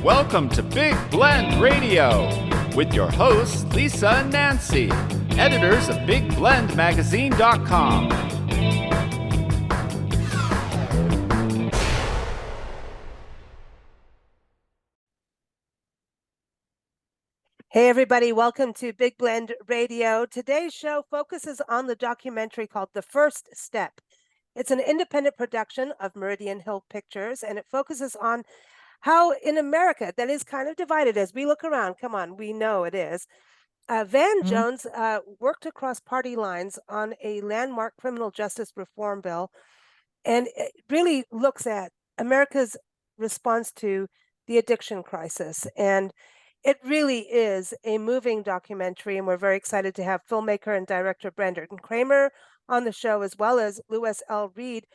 Welcome to Big Blend Radio with your hosts, Lisa and Nancy, editors of BigBlendMagazine.com. Hey everybody, welcome to Big Blend Radio. Today's show focuses on the documentary called The First Step. It's an independent production of Meridian Hill Pictures, and it focuses on how in America that is kind of divided as we look around. Come on, we know it is. Van Jones worked across party lines on a landmark criminal justice reform bill, and it really looks at America's response to the addiction crisis. And it really is a moving documentary, and we're very excited to have filmmaker and director Brandon Kramer on the show, as well as Louis L. Reed,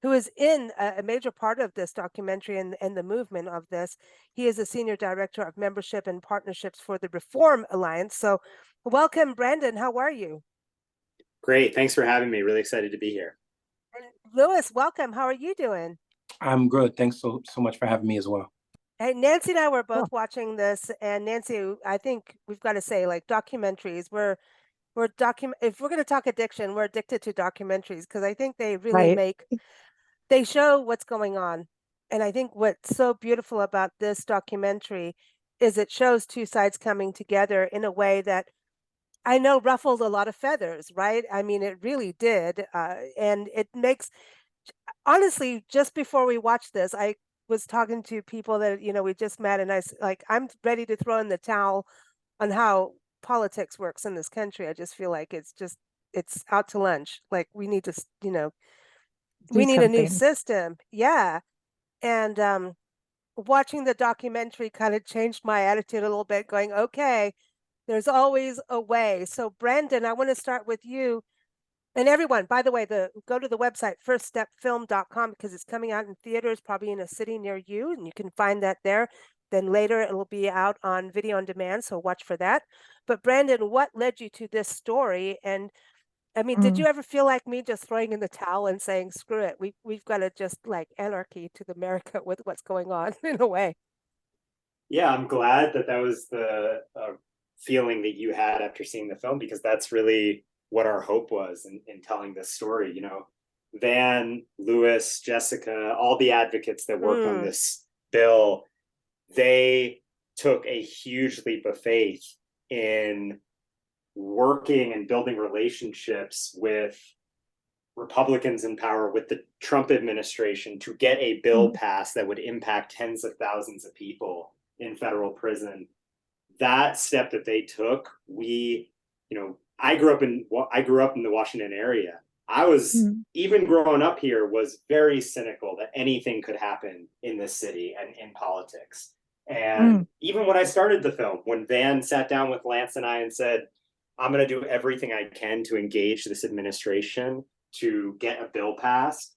who is in a major part of this documentary and the movement of this. He is a senior director of membership and partnerships for the Reform Alliance. So welcome, Brandon. How are you? Great. Thanks for having me. Really excited to be here. And Louis, welcome. How are you doing? I'm good. Thanks so much for having me as well. Hey, Nancy and I were both watching this, and Nancy, I think we've got to say, like, documentaries, if we're going to talk addiction, we're addicted to documentaries because I think they really they show what's going on. And I think what's so beautiful about this documentary is it shows two sides coming together in a way that I know ruffled a lot of feathers, right? I mean, it really did. And it makes, honestly, just before we watched this, I was talking to people that, we just met, and I'm ready to throw in the towel on how politics works in this country. I just feel like it's out to lunch. Like we need to, we need a new system. Yeah. And watching the documentary kind of changed my attitude a little bit, going, okay, there's always a way. So Brandon, I want to start with you. And everyone, by the way, go to the website, firststepfilm.com, because it's coming out in theaters, probably in a city near you, and you can find that there. Then later it will be out on video on demand, so watch for that. But Brandon, what led you to this story? And I mean, did you ever feel like me just throwing in the towel and saying, screw it, we've got to just like anarchy to America with what's going on in a way? Yeah, I'm glad that was the feeling that you had after seeing the film, because that's really what our hope was in telling this story. Van, Louis, Jessica, all the advocates that worked on this bill, they took a huge leap of faith in working and building relationships with Republicans in power, with the Trump administration, to get a bill passed that would impact tens of thousands of people in federal prison. That step that they took, I grew up in the Washington area. I was, even growing up here, was very cynical that anything could happen in this city and in politics. And even when I started the film, when Van sat down with Lance and I and said, I'm going to do everything I can to engage this administration to get a bill passed,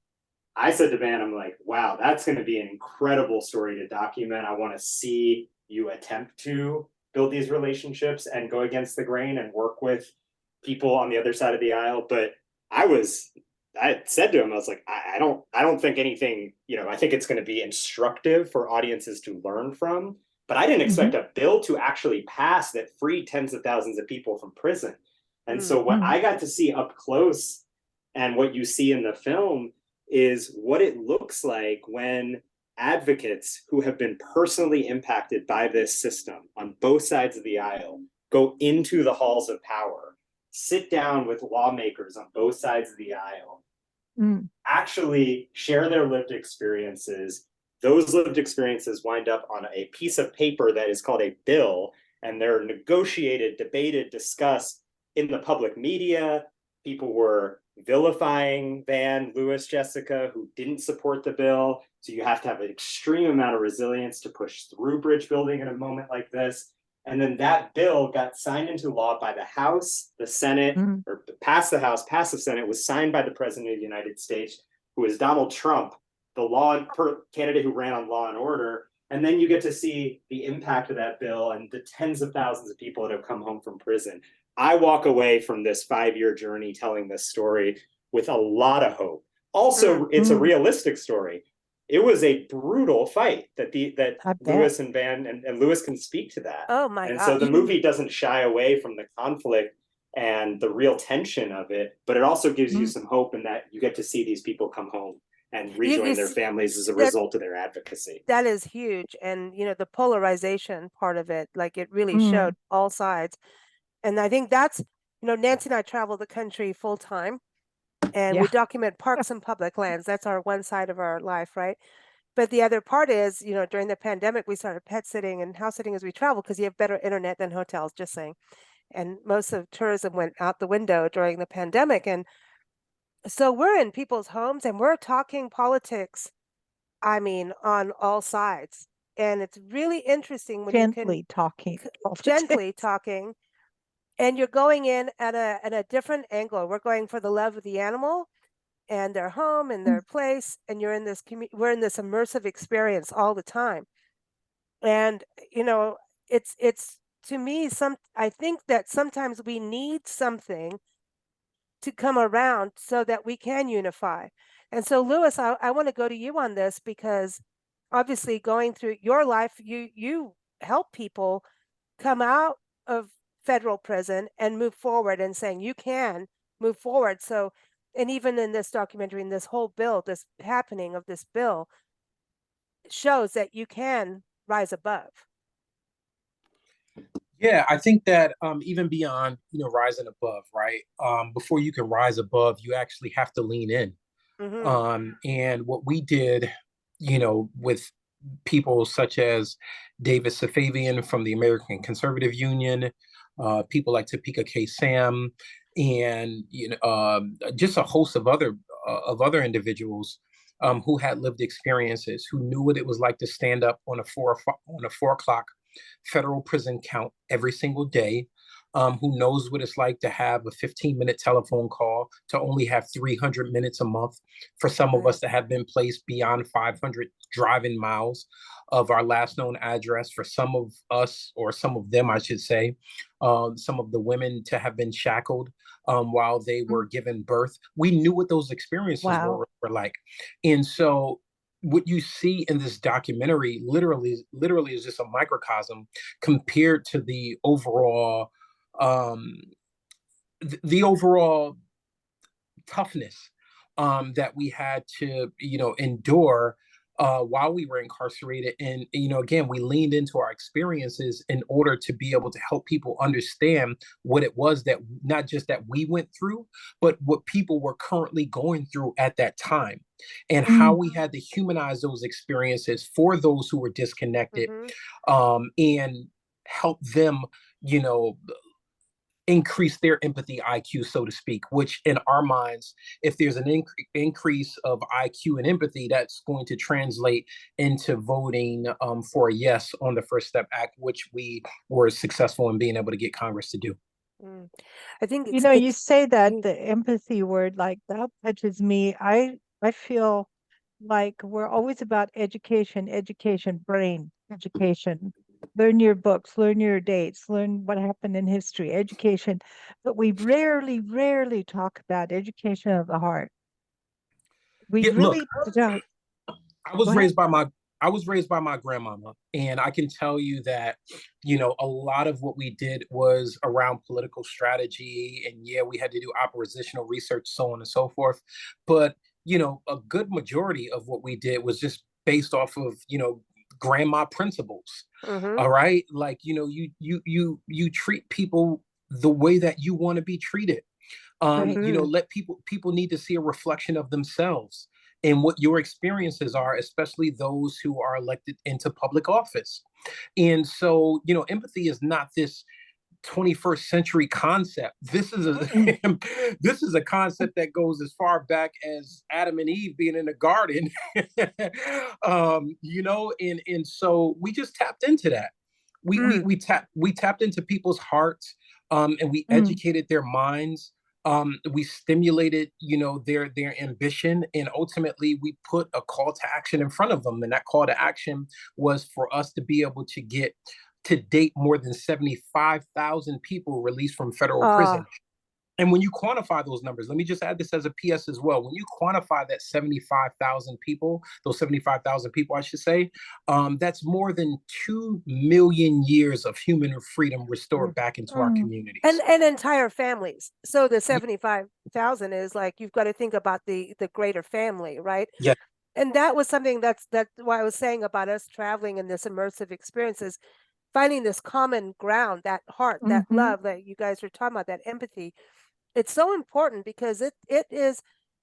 I said to Van, I'm like, wow, that's going to be an incredible story to document. I want to see you attempt to build these relationships and go against the grain and work with people on the other side of the aisle. But I said to him, I was like, I don't think anything, I think it's going to be instructive for audiences to learn from, but I didn't expect a bill to actually pass that freed tens of thousands of people from prison. And so what I got to see up close, and what you see in the film, is what it looks like when advocates who have been personally impacted by this system on both sides of the aisle go into the halls of power, sit down with lawmakers on both sides of the aisle, actually share their lived experiences. Those lived experiences wind up on a piece of paper that is called a bill, and they're negotiated, debated, discussed in the public media. People were vilifying Van, Louis, Jessica, who didn't support the bill. So you have to have an extreme amount of resilience to push through bridge building in a moment like this. And then that bill got signed into law by the House, the Senate, or passed the House, passed the Senate, was signed by the President of the United States, who is Donald Trump, the candidate who ran on Law and Order. And then you get to see the impact of that bill and the tens of thousands of people that have come home from prison. I walk away from this 5-year journey telling this story with a lot of hope. Also, it's a realistic story. it was a brutal fight that I Lewis bet. and Van and Lewis can speak to that. Oh my And so the gosh. movie doesn't shy away from the conflict and the real tension of it, but it also gives you some hope in that you get to see these people come home and rejoin their families as a result of their advocacy. That is huge. And, you know, the polarization part of it, like it really showed all sides. And I think that's, you know, Nancy and I travel the country full time and we document parks and public lands. That's our one side of our life, right? But the other part is, you know, during the pandemic, we started pet sitting and house sitting as we travel because you have better internet than hotels, just saying. And most of tourism went out the window during the pandemic. And so we're in people's homes and we're talking politics, I mean, on all sides. And it's really interesting when gently talking, gently talking, and you're going in at a different angle. We're going for the love of the animal and their home and their place, and you're in this we're in this immersive experience all the time. And you know, it's to me I think that sometimes we need something to come around so that we can unify. And so, Lewis, I want to go to you on this because obviously going through your life, you help people come out of federal prison and move forward and saying you can move forward. So, and even in this documentary, in this whole bill, this happening of this bill shows that you can rise above. Yeah, I think that even beyond, rising above, right? Before you can rise above, you actually have to lean in. And what we did, with people such as David Safavian from the American Conservative Union, people like Topeka K. Sam, and just a host of other individuals who had lived experiences, who knew what it was like to stand up on a 4 o'clock federal prison count every single day, who knows what it's like to have a 15-minute telephone call, to only have 300 minutes a month, for some of us that have been placed beyond 500 driving miles of our last known address, for some of us, or some of them, I should say, some of the women to have been shackled while they were given birth. We knew what those experiences were like. And so what you see in this documentary literally is just a microcosm compared to the overall toughness that we had to endure while we were incarcerated. And again, we leaned into our experiences in order to be able to help people understand what it was that not just that we went through, but what people were currently going through at that time, and how we had to humanize those experiences for those who were disconnected, and help them increase their empathy IQ, so to speak, which in our minds, if there's an increase of IQ and empathy, that's going to translate into voting for a yes on the First Step Act, which we were successful in being able to get Congress to do. I think you say that the empathy word, like that touches me. I feel like we're always about education, brain education. Learn your books, learn your dates, learn what happened in history, education. But we rarely talk about education of the heart. We really don't. I was raised by my grandmama, and I can tell you that, a lot of what we did was around political strategy, and we had to do oppositional research, so on and so forth. But, a good majority of what we did was just based off of, grandma principles. All right. Like, you treat people the way that you want to be treated. Let people need to see a reflection of themselves and what your experiences are, especially those who are elected into public office. And so, empathy is not this 21st century concept. This is a concept that goes as far back as Adam and Eve being in the garden. And so we just tapped into that. We tapped into people's hearts, and we educated their minds. We stimulated, their ambition, and ultimately we put a call to action in front of them. And that call to action was for us to be able to get to date more than 75,000 people released from federal prison. And when you quantify those numbers, let me just add this as a PS as well. When you quantify that 75,000 people, those 75,000 people, I should say, that's more than 2 million years of human freedom restored back into our communities. And entire families. So the 75,000 is like, you've got to think about the greater family, right? Yeah. And that was something that's why I was saying about us traveling in this immersive experiences, finding this common ground, that heart, that love that you guys were talking about, that empathy. It's so important because it is,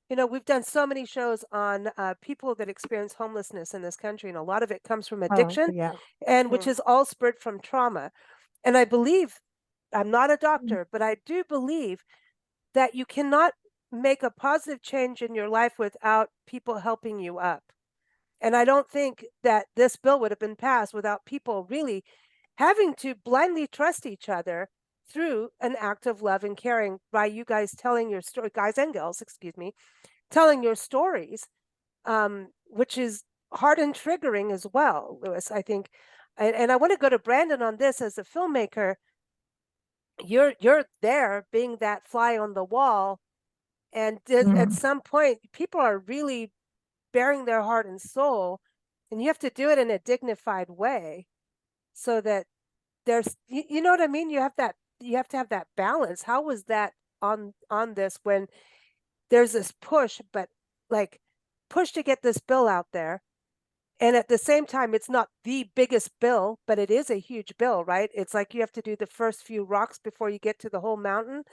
we've done so many shows on people that experience homelessness in this country, and a lot of it comes from addiction, and which is all spurred from trauma. And I believe, I'm not a doctor, but I do believe that you cannot make a positive change in your life without people helping you up. And I don't think that this bill would have been passed without people really having to blindly trust each other through an act of love and caring, by you guys telling your story, guys and girls, excuse me, telling your stories, which is hard and triggering as well, Lewis, I think. And I want to go to Brandon on this. As a filmmaker, you're there being that fly on the wall, and at some point people are really bearing their heart and soul, and you have to do it in a dignified way so that there's, you know what I mean? You have to have that balance. How was that on this, when there's this push, but like push to get this bill out there, and at the same time it's not the biggest bill, but it is a huge bill, right? It's like you have to do the first few rocks before you get to the whole mountain.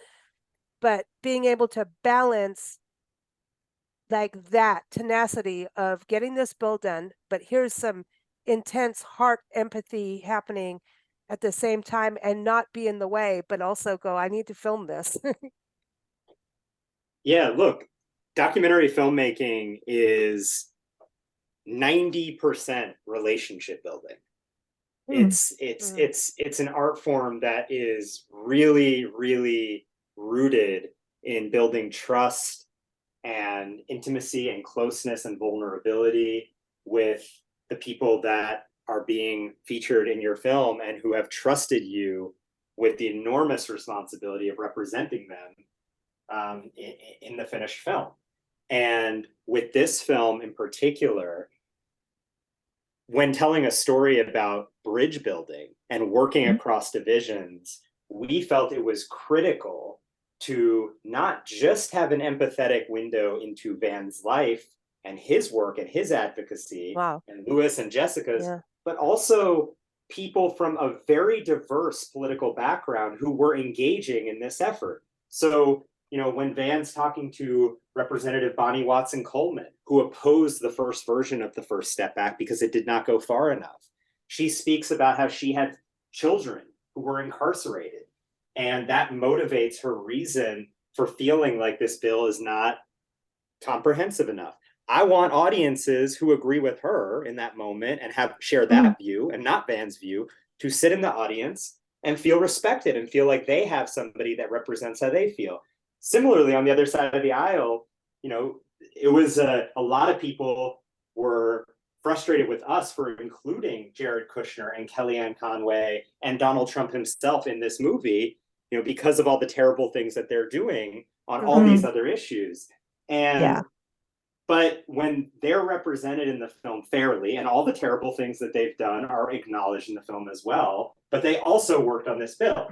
But being able to balance like that tenacity of getting this bill done, but here's some intense heart empathy happening at the same time, and not be in the way, but also go, I need to film this. Yeah, look, documentary filmmaking is 90% relationship building. It's an art form that is really, really rooted in building trust and intimacy and closeness and vulnerability with the people that are being featured in your film and who have trusted you with the enormous responsibility of representing them in the finished film. And with this film in particular, when telling a story about bridge building and working across divisions, we felt it was critical to not just have an empathetic window into Van's life and his work and his advocacy, and Lewis and Jessica's, but also people from a very diverse political background who were engaging in this effort. So, when Van's talking to Representative Bonnie Watson Coleman, who opposed the first version of the First Step Act because it did not go far enough, she speaks about how she had children who were incarcerated. And that motivates her reason for feeling like this bill is not comprehensive enough. I want audiences who agree with her in that moment and share that view and not Van's view, to sit in the audience and feel respected and feel like they have somebody that represents how they feel. Similarly, on the other side of the aisle, it was a lot of people were frustrated with us for including Jared Kushner and Kellyanne Conway and Donald Trump himself in this movie, because of all the terrible things that they're doing on all these other issues. But when they're represented in the film fairly, and all the terrible things that they've done are acknowledged in the film as well, but they also worked on this bill.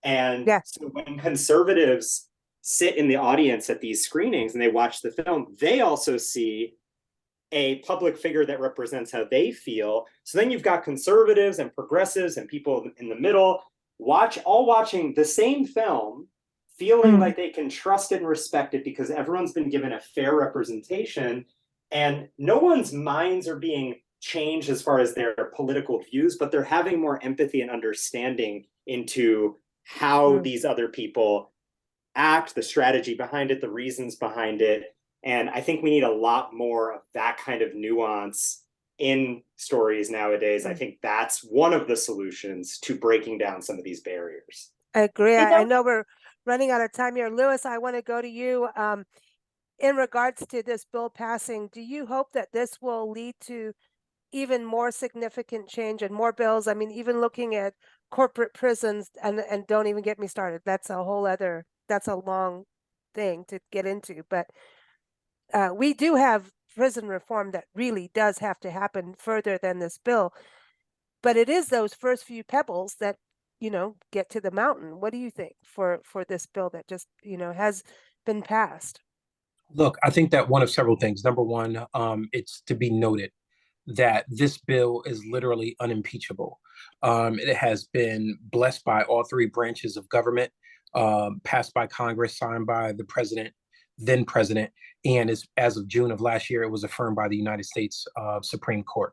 And so when conservatives sit in the audience at these screenings and they watch the film, they also see a public figure that represents how they feel. So then you've got conservatives and progressives and people in the middle watching the same film, feeling like they can trust it and respect it because everyone's been given a fair representation, and no one's minds are being changed as far as their political views, but they're having more empathy and understanding into how these other people act, the strategy behind it, the reasons behind it. And I think we need a lot more of that kind of nuance in stories nowadays. I think that's one of the solutions to breaking down some of these barriers. I agree. I know we're running out of time here. Lewis, I want to go to you. In regards to this bill passing, do you hope that this will lead to even more significant change and more bills? I mean, even looking at corporate prisons, and don't even get me started. That's a whole other that's a long thing to get into, but we do have prison reform that really does have to happen further than this bill. But it is those first few pebbles that, get to the mountain. What do you think for this bill that just, has been passed? Look, I think that one of several things. Number one, it's to be noted that this bill is literally unimpeachable. It has been blessed by all three branches of government, passed by Congress, signed by the president, then president, and as of June of last year, it was affirmed by the United States Supreme Court.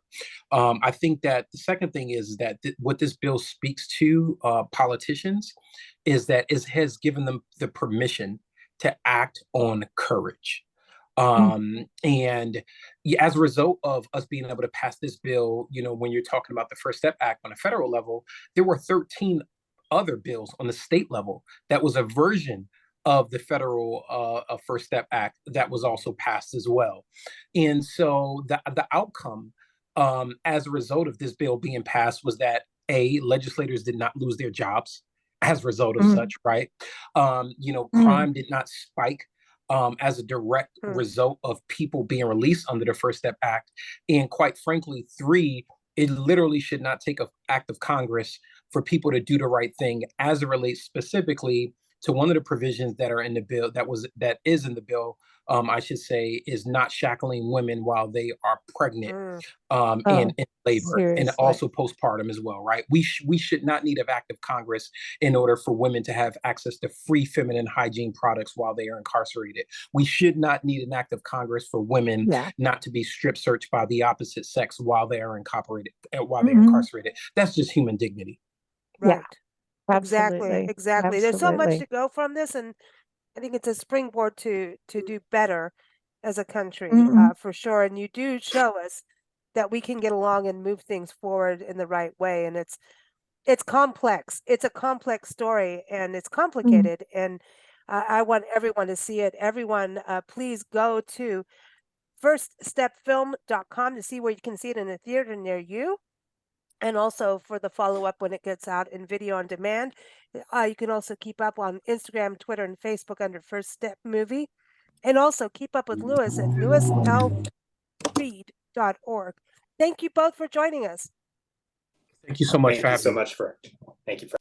I think that the second thing is that what this bill speaks to politicians is that it has given them the permission to act on courage. And as a result of us being able to pass this bill, when you're talking about the First Step Act on a federal level, there were 13 other bills on the state level that was a version of the federal First Step Act that was also passed as well. And so the outcome as a result of this bill being passed was that legislators did not lose their jobs as a result of such, right? Crime did not spike as a direct result of people being released under the First Step Act. And quite frankly, 3, it literally should not take an act of Congress for people to do the right thing as it relates specifically to one of the provisions that are in the bill that is in the bill, I should say, is not shackling women while they are pregnant in labor, seriously. And also postpartum as well, right? We should not need an act of Congress in order for women to have access to free feminine hygiene products while they are incarcerated. We should not need an act of Congress for women not to be strip searched by the opposite sex while they are incorporated, while they're incarcerated. That's just human dignity. Right. Yeah. Absolutely. Exactly. There's so much to go from this, and I think it's a springboard to do better as a country, for sure. And you do show us that we can get along and move things forward in the right way. And it's complex. It's a complex story, and it's complicated. And I want everyone to see it. Everyone, please go to firststepfilm.com to see where you can see it in a theater near you. And also for the follow-up when it gets out in video on demand. You can also keep up on Instagram, Twitter, and Facebook under First Step Movie. And also keep up with Lewis at lewislreed.org. Thank you both for joining us. Thank you so much for having me. Thank you for